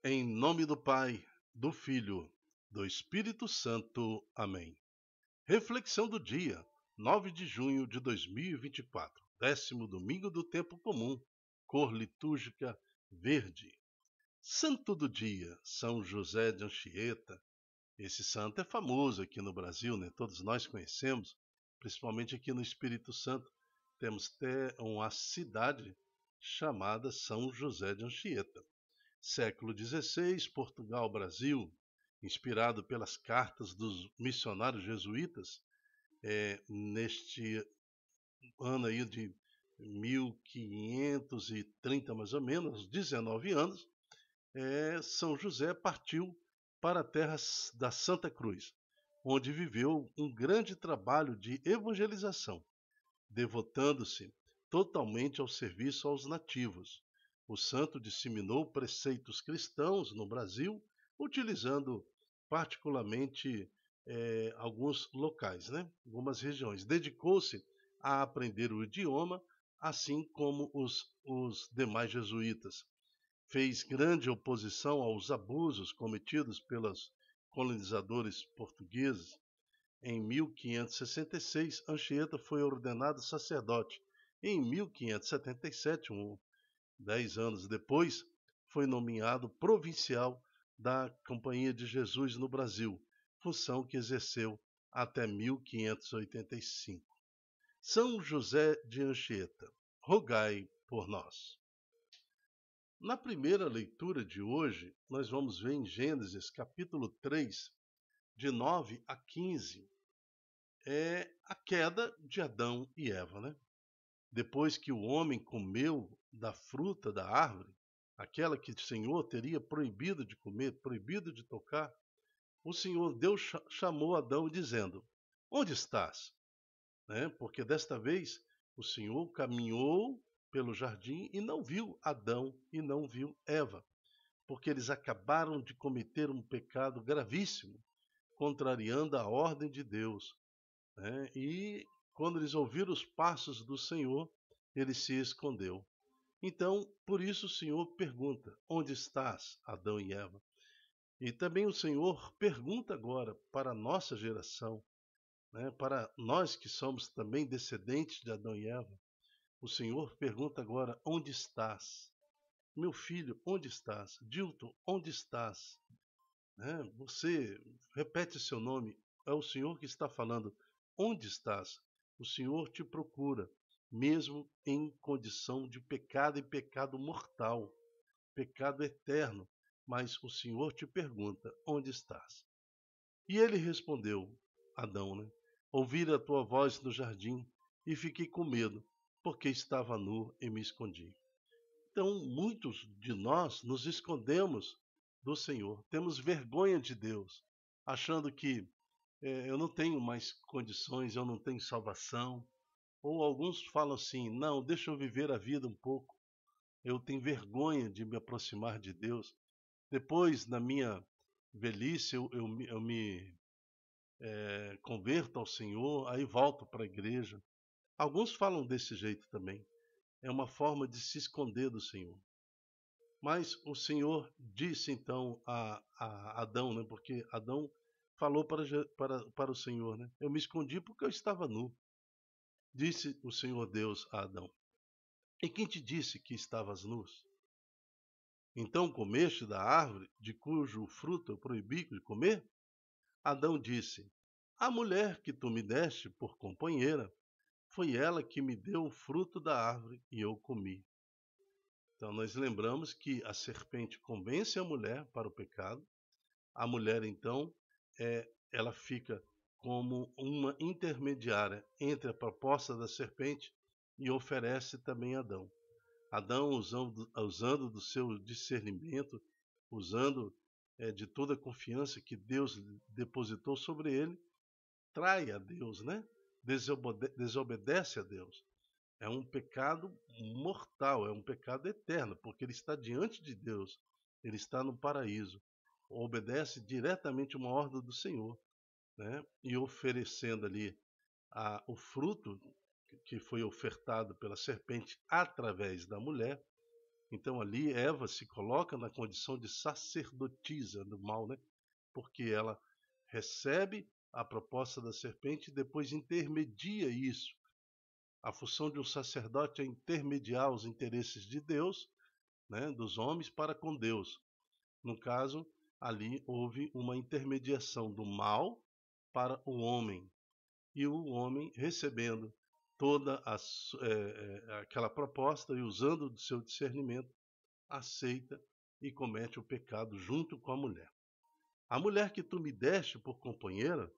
Em nome do Pai, do Filho, do Espírito Santo. Amém. Reflexão do dia, 9 de junho de 2024, 10º domingo do tempo comum, cor litúrgica verde. Santo do dia, São José de Anchieta. Esse santo é famoso aqui no Brasil, né? Todos nós conhecemos, principalmente aqui no Espírito Santo. Temos até uma cidade chamada São José de Anchieta. Século XVI, Portugal, Brasil, inspirado pelas cartas dos missionários jesuítas, neste ano aí de 1530 mais ou menos, aos 19 anos, São José partiu para a terra da Santa Cruz, onde viveu um grande trabalho de evangelização, devotando-se totalmente ao serviço aos nativos. O santo disseminou preceitos cristãos no Brasil, utilizando particularmente alguns locais, né? Algumas regiões. Dedicou-se a aprender o idioma, assim como os demais jesuítas. Fez grande oposição aos abusos cometidos pelos colonizadores portugueses. Em 1566, Anchieta foi ordenado sacerdote. Em 1577, 10 anos depois, foi nomeado provincial da Companhia de Jesus no Brasil, função que exerceu até 1585. São José de Anchieta, rogai por nós. Na primeira leitura de hoje, nós vamos ver em Gênesis capítulo 3, de 9 a 15, a queda de Adão e Eva, né? Depois que o homem comeu da fruta da árvore, aquela que o Senhor teria proibido de comer, proibido de tocar, o Senhor Deus chamou Adão dizendo: onde estás? Porque desta vez o Senhor caminhou pelo jardim e não viu Adão e não viu Eva, porque eles acabaram de cometer um pecado gravíssimo, contrariando a ordem de Deus. E quando eles ouviram os passos do Senhor, ele se escondeu. Então, por isso o Senhor pergunta: onde estás, Adão e Eva? E também o Senhor pergunta agora para a nossa geração, para nós que somos também descendentes de Adão e Eva. O Senhor pergunta agora: onde estás? Meu filho, onde estás? Dilton, onde estás? Você repete seu nome, é o Senhor que está falando. Onde estás? O Senhor te procura, mesmo em condição de pecado e pecado mortal, pecado eterno. Mas o Senhor te pergunta: onde estás? E ele respondeu, Adão, ouvi a tua voz no jardim e fiquei com medo, porque estava nu e me escondi. Então, muitos de nós nos escondemos do Senhor, temos vergonha de Deus, achando que eu não tenho mais condições, eu não tenho salvação. Ou alguns falam assim: não, deixa eu viver a vida um pouco, eu tenho vergonha de me aproximar de Deus. Depois, na minha velhice, eu me converto ao Senhor, aí volto para a igreja. Alguns falam desse jeito também. É uma forma de se esconder do Senhor. Mas o Senhor disse então a Adão, porque Adão falou para o Senhor, eu me escondi porque eu estava nu. Disse o Senhor Deus a Adão: e quem te disse que estavas nus? Então comeste da árvore de cujo fruto eu proibi de comer? Adão disse: a mulher que tu me deste por companheira, foi ela que me deu o fruto da árvore e eu comi. Então nós lembramos que a serpente convence a mulher para o pecado. A mulher então, ela fica como uma intermediária entre a proposta da serpente e oferece também a Adão. Adão, usando do seu discernimento, usando de toda a confiança que Deus depositou sobre ele, trai a Deus, desobedece a Deus. É um pecado mortal, é um pecado eterno, porque ele está diante de Deus, ele está no paraíso, obedece diretamente uma ordem do Senhor, e oferecendo ali o fruto que foi ofertado pela serpente através da mulher. Então ali Eva se coloca na condição de sacerdotisa do mal, né? Porque ela recebe a proposta da serpente e depois intermedia isso. A função de um sacerdote é intermediar os interesses de Deus, né, dos homens para com Deus. No caso, ali houve uma intermediação do mal para o homem, e o homem recebendo toda aquela proposta e usando do seu discernimento, aceita e comete o pecado junto com a mulher. A mulher que tu me deste por companheira,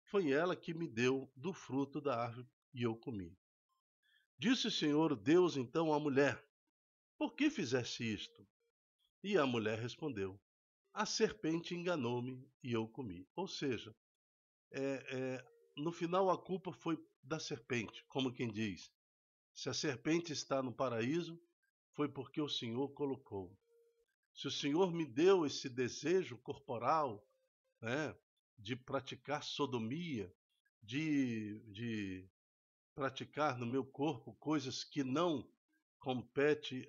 foi ela que me deu do fruto da árvore e eu comi. Disse o Senhor Deus então à mulher: por que fizeste isto? E a mulher respondeu: a serpente enganou-me e eu comi. Ou seja, no final a culpa foi da serpente, como quem diz. Se a serpente está no paraíso, foi porque o Senhor colocou. Se o Senhor me deu esse desejo corporal, né, de praticar sodomia, de praticar no meu corpo coisas que não compete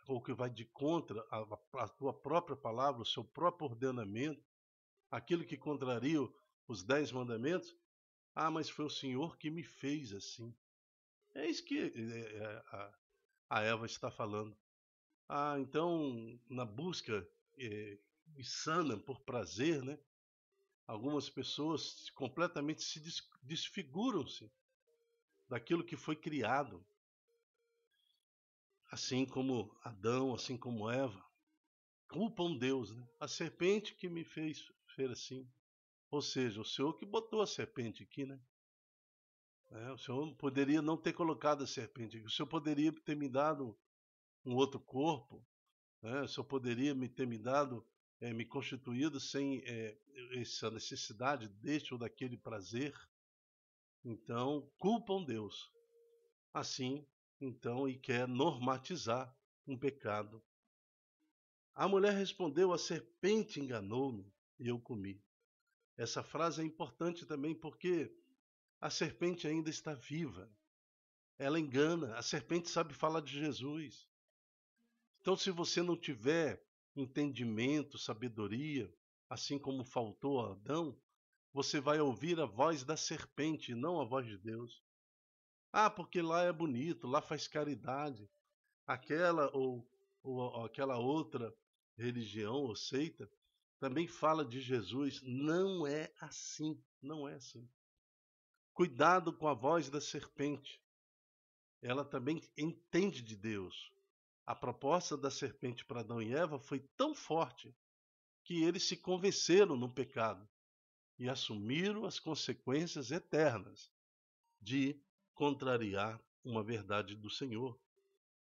ou que vai de contra a tua própria palavra, o seu próprio ordenamento, aquilo que contraria os 10 mandamentos, mas foi o Senhor que me fez assim. É isso que a Eva está falando. Então, na busca insana por prazer, né, algumas pessoas completamente se desfiguram-se daquilo que foi criado. Assim como Adão, assim como Eva, culpam Deus, né? A serpente que me fez assim. Ou seja, o Senhor que botou a serpente aqui, né? O Senhor poderia não ter colocado a serpente aqui. O Senhor poderia ter me dado um outro corpo, né? O Senhor poderia ter me dado, me constituído sem essa necessidade deste ou daquele prazer. Então, culpam Deus. Assim, então, e quer normatizar um pecado. A mulher respondeu: a serpente enganou-me e eu comi. Essa frase é importante também porque a serpente ainda está viva. Ela engana. A serpente sabe falar de Jesus. Então, se você não tiver entendimento, sabedoria, assim como faltou a Adão, você vai ouvir a voz da serpente, não a voz de Deus. Porque lá é bonito, lá faz caridade. Aquela ou aquela outra religião ou seita também fala de Jesus. Não é assim, não é assim. Cuidado com a voz da serpente. Ela também entende de Deus. A proposta da serpente para Adão e Eva foi tão forte que eles se convenceram no pecado e assumiram as consequências eternas de contrariar uma verdade do Senhor,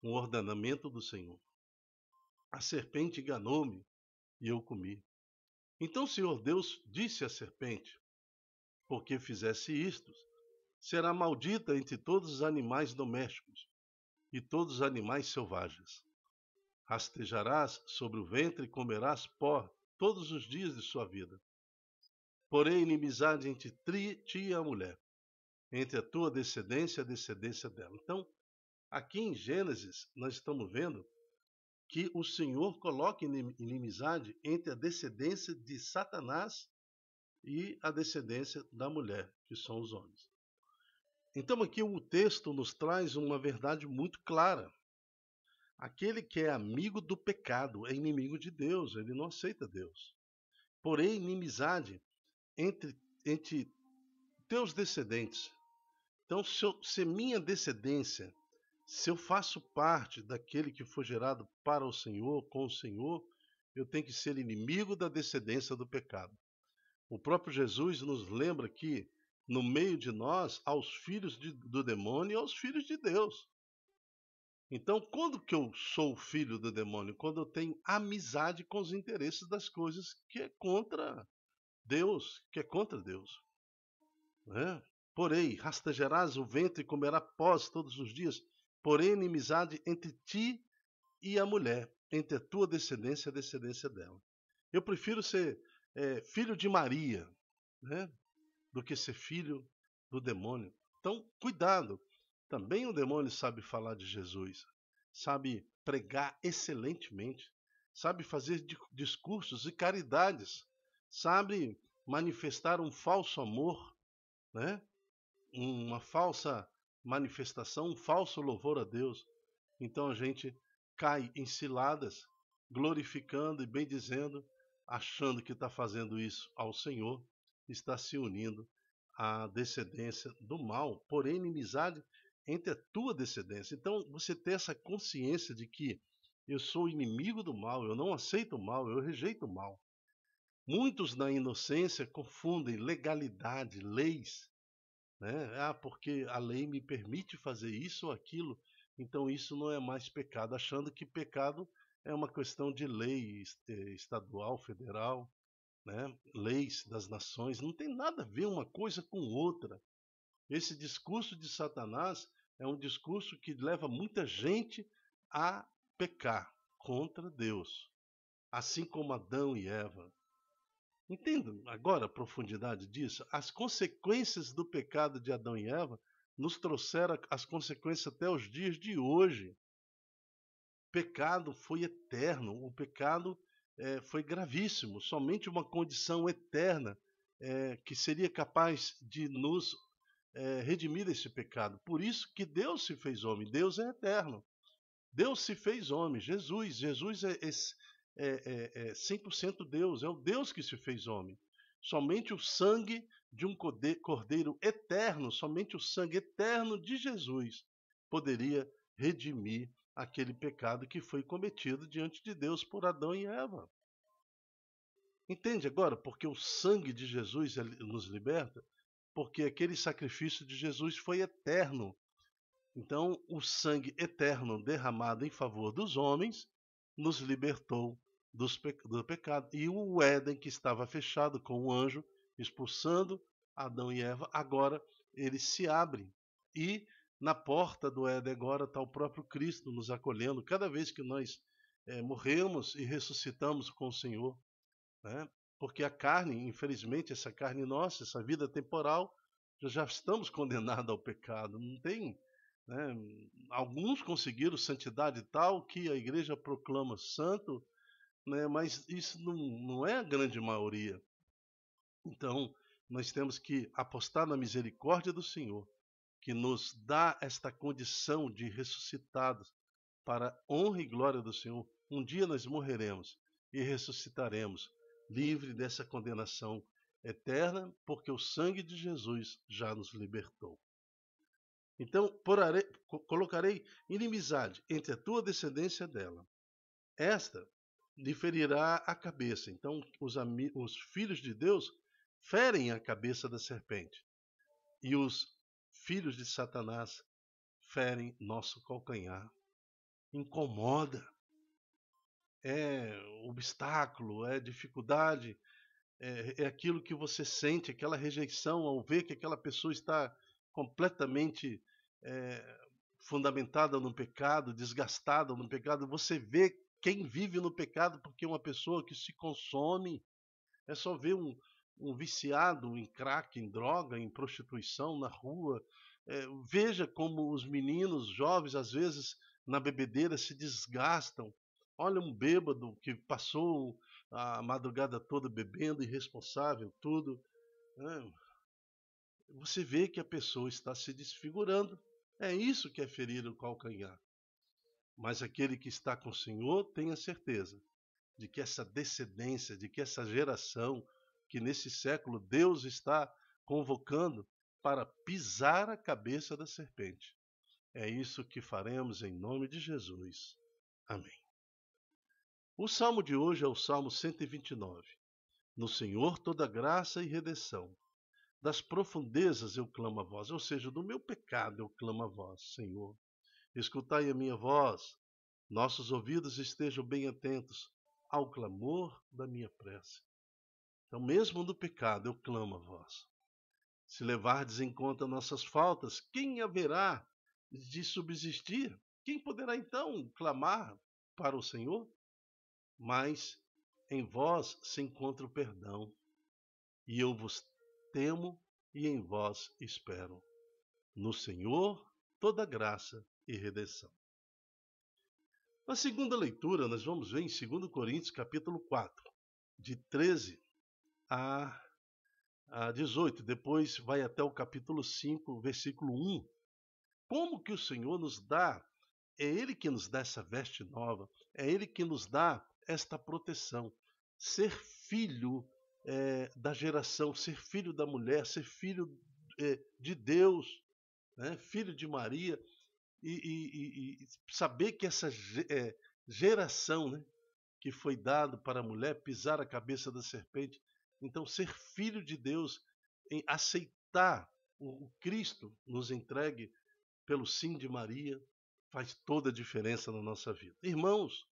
um ordenamento do Senhor. A serpente enganou-me e eu comi. Então o Senhor Deus disse à serpente: porque fizesse isto, será maldita entre todos os animais domésticos e todos os animais selvagens. Rastejarás sobre o ventre e comerás pó todos os dias de sua vida. Porém, inimizade entre ti e a mulher, entre a tua descendência e a descendência dela. Então, aqui em Gênesis, nós estamos vendo que o Senhor coloca inimizade entre a descendência de Satanás e a descendência da mulher, que são os homens. Então aqui o texto nos traz uma verdade muito clara. Aquele que é amigo do pecado é inimigo de Deus, ele não aceita Deus. Porém, inimizade entre teus descendentes. Então, se minha descendência, se eu faço parte daquele que foi gerado para o Senhor, com o Senhor, eu tenho que ser inimigo da descendência do pecado. O próprio Jesus nos lembra que no meio de nós há os filhos do demônio e há os filhos de Deus. Então, quando que eu sou filho do demônio? Quando eu tenho amizade com os interesses das coisas que é contra Deus, que é contra Deus. Né? Porém, rastejarás o ventre e comerá pós todos os dias, porém inimizade entre ti e a mulher, entre a tua descendência e a descendência dela. Eu prefiro ser filho de Maria, né, do que ser filho do demônio. Então, cuidado. Também o demônio sabe falar de Jesus, sabe pregar excelentemente, sabe fazer discursos e caridades, sabe manifestar um falso amor, né? Uma falsa manifestação, um falso louvor a Deus. Então a gente cai em ciladas, glorificando e bendizendo, achando que está fazendo isso ao Senhor, está se unindo à descendência do mal, porém inimizade entre a tua descendência. Então você ter essa consciência de que eu sou inimigo do mal, eu não aceito o mal, eu rejeito o mal. Muitos na inocência confundem legalidade, leis, né? Porque a lei me permite fazer isso ou aquilo, então isso não é mais pecado, achando que pecado é uma questão de lei estadual, federal, né? Leis das nações, não tem nada a ver uma coisa com outra. Esse discurso de Satanás é um discurso que leva muita gente a pecar contra Deus, assim como Adão e Eva. Entendam agora a profundidade disso? As consequências do pecado de Adão e Eva nos trouxeram as consequências até os dias de hoje. O pecado foi eterno, o pecado foi gravíssimo. Somente uma condição eterna que seria capaz de nos redimir desse pecado. Por isso que Deus se fez homem, Deus é eterno. Deus se fez homem, Jesus é 100% Deus, é o Deus que se fez homem. Somente o sangue de um cordeiro eterno, somente o sangue eterno de Jesus poderia redimir aquele pecado que foi cometido diante de Deus por Adão e Eva. Entende agora porque o sangue de Jesus nos liberta? Porque aquele sacrifício de Jesus foi eterno. Então, o sangue eterno derramado em favor dos homens nos libertou do pecado. E o Éden, que estava fechado com o anjo, expulsando Adão e Eva, agora ele se abre. E na porta do Éden agora está o próprio Cristo nos acolhendo. Cada vez que nós morremos e ressuscitamos com o Senhor, né? Porque a carne, infelizmente, essa carne nossa, essa vida temporal, já estamos condenados ao pecado. Não tem, né? Alguns conseguiram santidade tal que a igreja proclama santo, né? Mas isso não é a grande maioria. Então, nós temos que apostar na misericórdia do Senhor, que nos dá esta condição de ressuscitados para a honra e glória do Senhor. Um dia nós morreremos e ressuscitaremos, livre dessa condenação eterna, porque o sangue de Jesus já nos libertou. Então, colocarei inimizade entre a tua descendência e dela. Esta lhe ferirá a cabeça. Então, os filhos de Deus ferem a cabeça da serpente. E os filhos de Satanás ferem nosso calcanhar. Incomoda. É obstáculo, é dificuldade, é aquilo que você sente, aquela rejeição ao ver que aquela pessoa está completamente fundamentada no pecado, desgastada no pecado. Você vê quem vive no pecado porque é uma pessoa que se consome. É só ver um viciado em crack, em droga, em prostituição na rua. Veja como os meninos jovens, às vezes, na bebedeira se desgastam. Olha um bêbado que passou a madrugada toda bebendo, irresponsável, tudo, né? Você vê que a pessoa está se desfigurando. É isso que é ferir o calcanhar. Mas aquele que está com o Senhor tenha certeza de que essa descendência, de que essa geração, que nesse século Deus está convocando para pisar a cabeça da serpente. É isso que faremos em nome de Jesus. Amém. O salmo de hoje é o Salmo 129. No Senhor toda graça e redenção. Das profundezas eu clamo a vós, ou seja, do meu pecado eu clamo a vós, Senhor. Escutai a minha voz, nossos ouvidos estejam bem atentos ao clamor da minha prece. Então, mesmo no pecado, eu clamo a vós. Se levardes em conta nossas faltas, quem haverá de subsistir? Quem poderá então clamar para o Senhor? Mas em vós se encontra o perdão, e eu vos temo e em vós espero. No Senhor toda graça e redenção. Na segunda leitura, nós vamos ver em 2 Coríntios, capítulo 4, de 13 a 18. Depois vai até o capítulo 5, versículo 1. Como que o Senhor nos dá, é Ele que nos dá essa veste nova, é Ele que nos dá esta proteção. Ser filho da geração, ser filho da mulher, ser filho de Deus, né? Filho de Maria, e saber que essa geração, né, que foi dado para a mulher pisar a cabeça da serpente, então ser filho de Deus, em aceitar o Cristo nos entregue pelo sim de Maria, faz toda a diferença na nossa vida. Irmãos,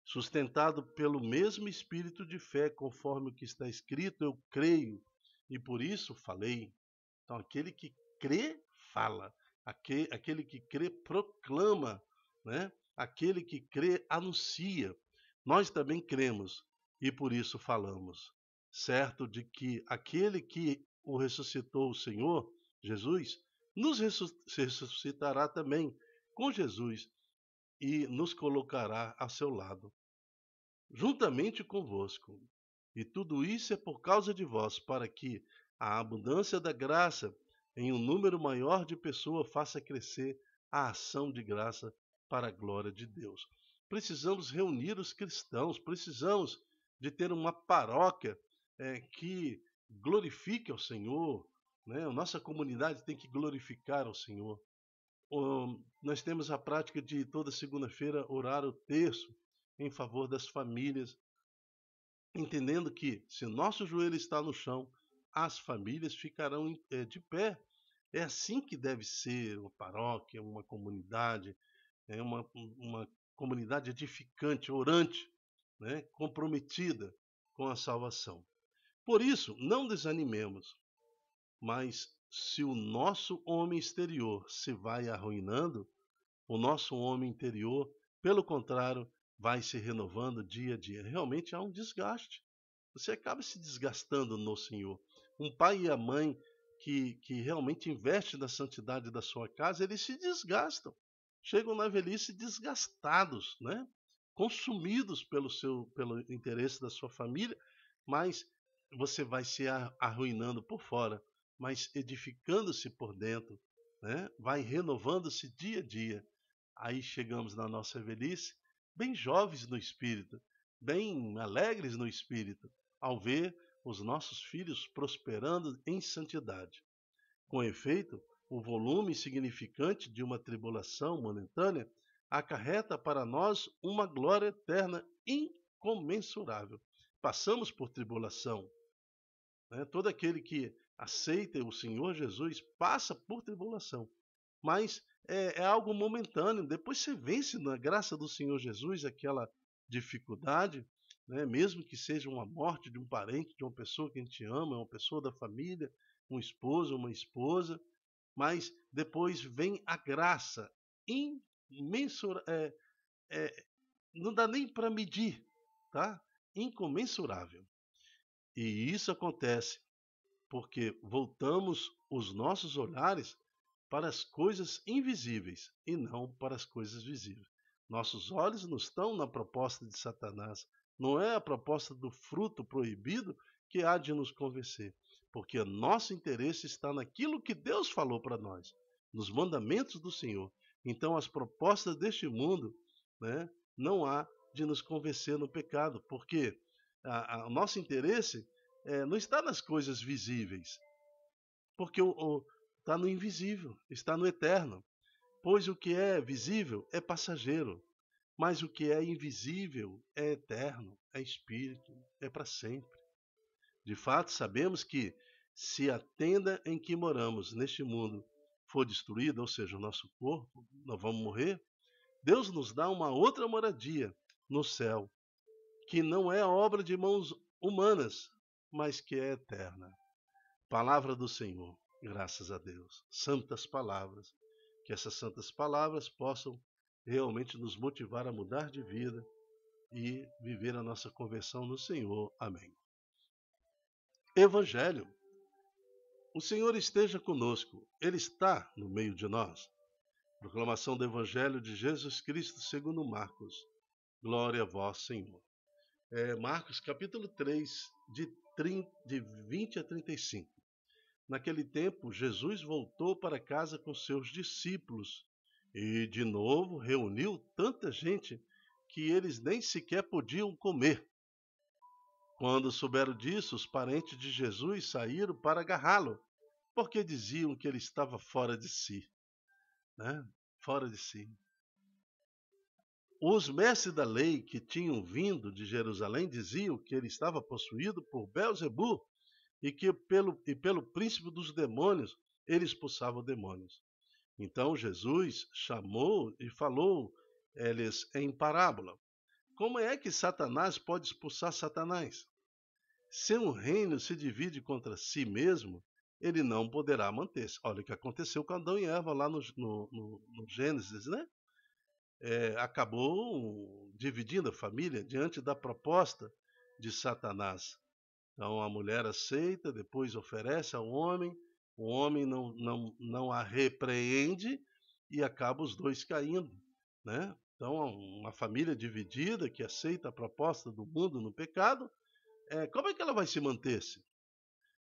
sustentado pelo mesmo espírito de fé, conforme o que está escrito, eu creio e por isso falei. Então, aquele que crê, fala. Aquele que crê, proclama. Né? Aquele que crê, anuncia. Nós também cremos e por isso falamos. Certo de que aquele que o ressuscitou, o Senhor, Jesus, nos ressuscitará também com Jesus e nos colocará a seu lado, juntamente convosco. E tudo isso é por causa de vós, para que a abundância da graça em um número maior de pessoas faça crescer a ação de graça para a glória de Deus. Precisamos reunir os cristãos, precisamos de ter uma paróquia que glorifique ao Senhor, né? A nossa comunidade tem que glorificar ao Senhor. Nós temos a prática de toda segunda-feira orar o terço em favor das famílias, entendendo que se nosso joelho está no chão, as famílias ficarão de pé. É assim que deve ser uma paróquia, uma comunidade, uma comunidade edificante, orante, né, comprometida com a salvação. Por isso, não desanimemos, mas se o nosso homem exterior se vai arruinando, o nosso homem interior, pelo contrário, vai se renovando dia a dia. Realmente há um desgaste. Você acaba se desgastando no Senhor. Um pai e a mãe que realmente investem na santidade da sua casa, eles se desgastam. Chegam na velhice desgastados, né? Consumidos pelo interesse da sua família, mas você vai se arruinando por fora, mas edificando-se por dentro, né? Vai renovando-se dia a dia. Aí chegamos na nossa velhice, bem jovens no espírito, bem alegres no espírito, ao ver os nossos filhos prosperando em santidade. Com efeito, o volume significante de uma tribulação momentânea acarreta para nós uma glória eterna incomensurável. Passamos por tribulação, né? Todo aquele que aceita o Senhor Jesus passa por tribulação, mas é algo momentâneo. Depois você vence na graça do Senhor Jesus aquela dificuldade, né? Mesmo que seja uma morte de um parente, de uma pessoa que a gente ama, uma pessoa da família, um esposo, uma esposa, mas depois vem a graça imensurável, não dá nem para medir, tá? Incomensurável. E isso acontece porque voltamos os nossos olhares para as coisas invisíveis e não para as coisas visíveis. Nossos olhos não estão na proposta de Satanás, não é a proposta do fruto proibido que há de nos convencer, porque nosso interesse está naquilo que Deus falou para nós, nos mandamentos do Senhor. Então as propostas deste mundo, né, não há de nos convencer no pecado, porque o nosso interesse não está nas coisas visíveis, porque está no invisível, está no eterno. Pois o que é visível é passageiro, mas o que é invisível é eterno, é espírito, é para sempre. De fato, sabemos que se a tenda em que moramos neste mundo for destruída, ou seja, o nosso corpo, nós vamos morrer, Deus nos dá uma outra moradia no céu, que não é obra de mãos humanas, mas que é eterna. Palavra do Senhor, graças a Deus. Santas palavras, que essas santas palavras possam realmente nos motivar a mudar de vida e viver a nossa conversão no Senhor. Amém. Evangelho. O Senhor esteja conosco, Ele está no meio de nós. Proclamação do Evangelho de Jesus Cristo segundo Marcos. Glória a vós, Senhor. Marcos capítulo 3, de 20 a 35. Naquele tempo, Jesus voltou para casa com seus discípulos e, de novo, reuniu tanta gente que eles nem sequer podiam comer. Quando souberam disso, os parentes de Jesus saíram para agarrá-lo, porque diziam que ele estava fora de si. Fora de si. Os mestres da lei que tinham vindo de Jerusalém diziam que ele estava possuído por Beelzebu e que pelo príncipe dos demônios ele expulsava demônios. Então Jesus chamou e falou-lhes em parábola: como é que Satanás pode expulsar Satanás? Se um reino se divide contra si mesmo, ele não poderá manter-se. Olha o que aconteceu com Adão e Eva lá no Gênesis, né? Acabou dividindo a família diante da proposta de Satanás. Então a mulher aceita, depois oferece ao homem, o homem não a repreende e acaba os dois caindo, né? Então uma família dividida que aceita a proposta do mundo no pecado, como é que ela vai se manter-se?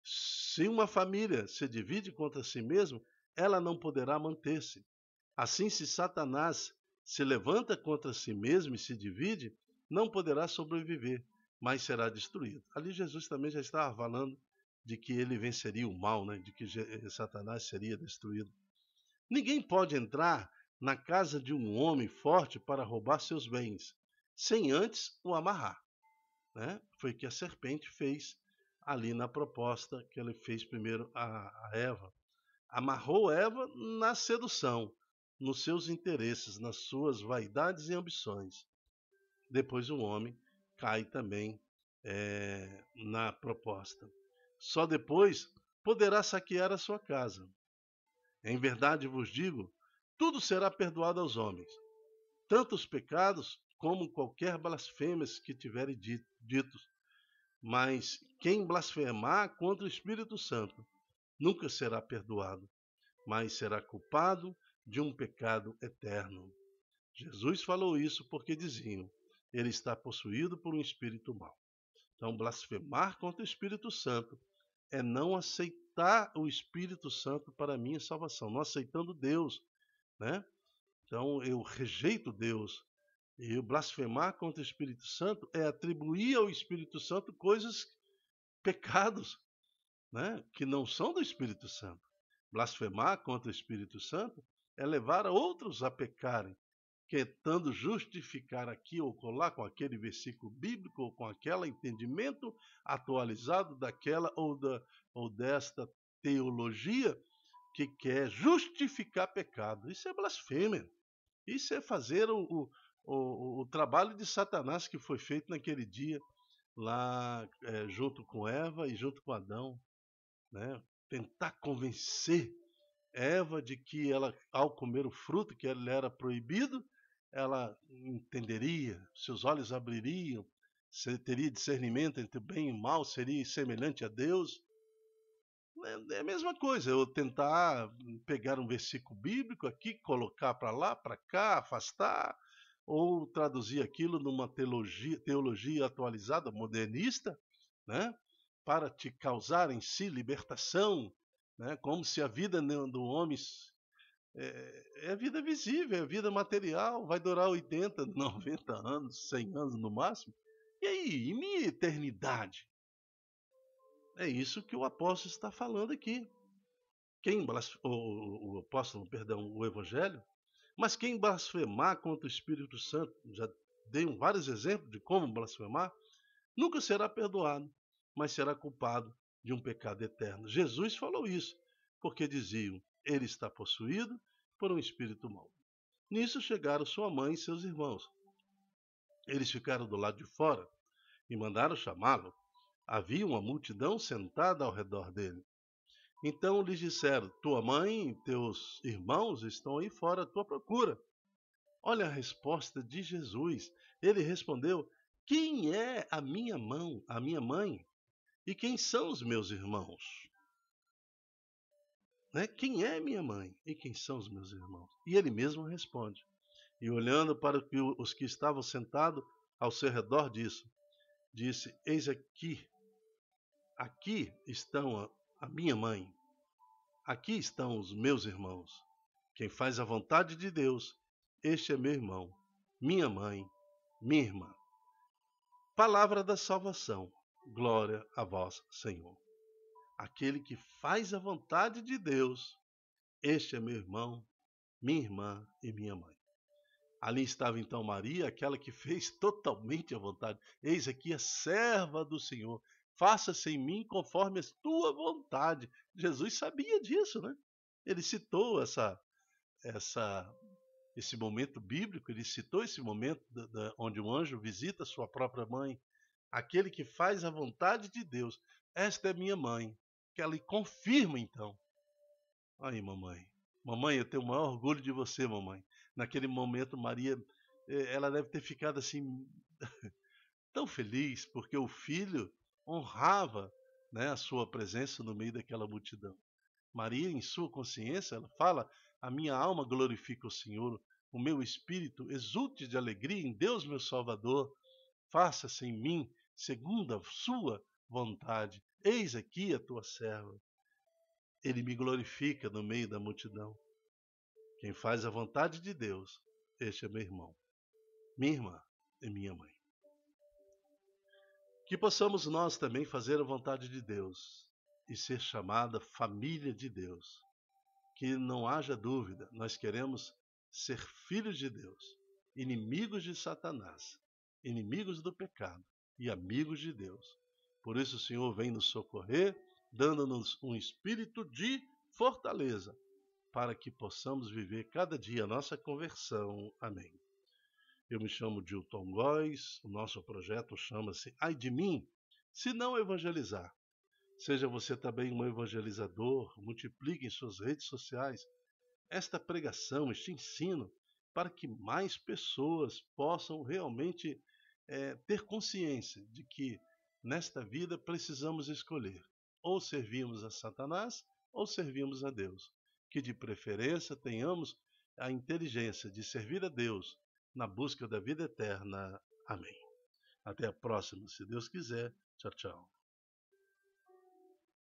Se uma família se divide contra si mesma, ela não poderá manter-se. Assim, se Satanás se levanta contra si mesmo e se divide, não poderá sobreviver, mas será destruído. Ali Jesus também já estava falando de que ele venceria o mal, né? De que Satanás seria destruído. Ninguém pode entrar na casa de um homem forte para roubar seus bens, sem antes o amarrar. Né? Foi o que a serpente fez ali na proposta que ele fez primeiro a Eva. Amarrou Eva na sedução, nos seus interesses, nas suas vaidades e ambições. Depois o homem cai também na proposta. Só depois poderá saquear a sua casa. Em verdade vos digo, tudo será perdoado aos homens, tanto os pecados como qualquer blasfêmia que tiverem ditos. Mas quem blasfemar contra o Espírito Santo nunca será perdoado, mas será culpado de um pecado eterno. Jesus falou isso porque diziam: ele está possuído por um espírito mau. Então, blasfemar contra o Espírito Santo é não aceitar o Espírito Santo para a minha salvação, não aceitando Deus, né? Então, eu rejeito Deus. E o blasfemar contra o Espírito Santo é atribuir ao Espírito Santo coisas, pecados, né, que não são do Espírito Santo. Blasfemar contra o Espírito Santo é levar outros a pecarem, tentando justificar aqui ou colar com aquele versículo bíblico ou com aquele entendimento atualizado daquela ou desta teologia que quer justificar pecado. Isso é blasfêmia. Isso é fazer o trabalho de Satanás que foi feito naquele dia lá junto com Eva e junto com Adão, né? Tentar convencer Eva de que ela, ao comer o fruto que ele era proibido, ela entenderia, seus olhos abririam, teria discernimento entre o bem e o mal, seria semelhante a Deus. É a mesma coisa, eu tentar pegar um versículo bíblico aqui, colocar para lá, para cá, afastar, ou traduzir aquilo numa teologia atualizada, modernista, né? Para te causar em si libertação, né? Como se a vida do homem é a vida visível, é a vida material, vai durar 80, 90 anos, 100 anos no máximo. E aí, e minha eternidade? É isso que o apóstolo está falando aqui. O apóstolo, perdão, o evangelho, mas quem blasfemar contra o Espírito Santo, já dei vários exemplos de como blasfemar, nunca será perdoado, mas será culpado de um pecado eterno. Jesus falou isso, porque diziam: ele está possuído por um espírito mau. Nisso chegaram sua mãe e seus irmãos. Eles ficaram do lado de fora e mandaram chamá-lo. Havia uma multidão sentada ao redor dele. Então lhes disseram: tua mãe e teus irmãos estão aí fora à tua procura. Olha a resposta de Jesus. Ele respondeu: quem é a minha mãe? E quem são os meus irmãos? né? Quem é minha mãe e quem são os meus irmãos? E ele mesmo responde. E olhando para os que estavam sentados ao seu redor disse: Eis aqui estão a minha mãe, aqui estão os meus irmãos. Quem faz a vontade de Deus, este é meu irmão, minha mãe, minha irmã. Palavra da salvação. Glória a vós, Senhor. Aquele que faz a vontade de Deus, este é meu irmão, minha irmã e minha mãe. Ali estava então Maria, aquela que fez totalmente a vontade. Eis aqui a serva do Senhor. Faça-se em mim conforme a tua vontade. Jesus sabia disso, né? Ele citou esse momento bíblico, ele citou esse momento onde o anjo visita sua própria mãe. Aquele que faz a vontade de Deus. Esta é minha mãe. Que ela confirma então. Aí, mamãe. Mamãe, eu tenho o maior orgulho de você, mamãe. Naquele momento, Maria, ela deve ter ficado assim, tão feliz, porque o filho honrava, né, a sua presença no meio daquela multidão. Maria, em sua consciência, ela fala: a minha alma glorifica o Senhor, o meu espírito exulte de alegria em Deus, meu Salvador. Faça-se em mim segundo a sua vontade. Eis aqui a tua serva. Ele me glorifica no meio da multidão. Quem faz a vontade de Deus, este é meu irmão, minha irmã e minha mãe. Que possamos nós também fazer a vontade de Deus e ser chamada família de Deus. Que não haja dúvida, nós queremos ser filhos de Deus, inimigos de Satanás, inimigos do pecado e amigos de Deus. Por isso o Senhor vem nos socorrer, dando-nos um espírito de fortaleza, para que possamos viver cada dia a nossa conversão. Amém. Eu me chamo Dilton Góes, o nosso projeto chama-se Ai de Mim, se não evangelizar. Seja você também um evangelizador, multiplique em suas redes sociais esta pregação, este ensino, para que mais pessoas possam realmente ter consciência de que nesta vida precisamos escolher, ou servimos a Satanás ou servimos a Deus. Que de preferência tenhamos a inteligência de servir a Deus na busca da vida eterna. Amém. Até a próxima, se Deus quiser. Tchau, tchau.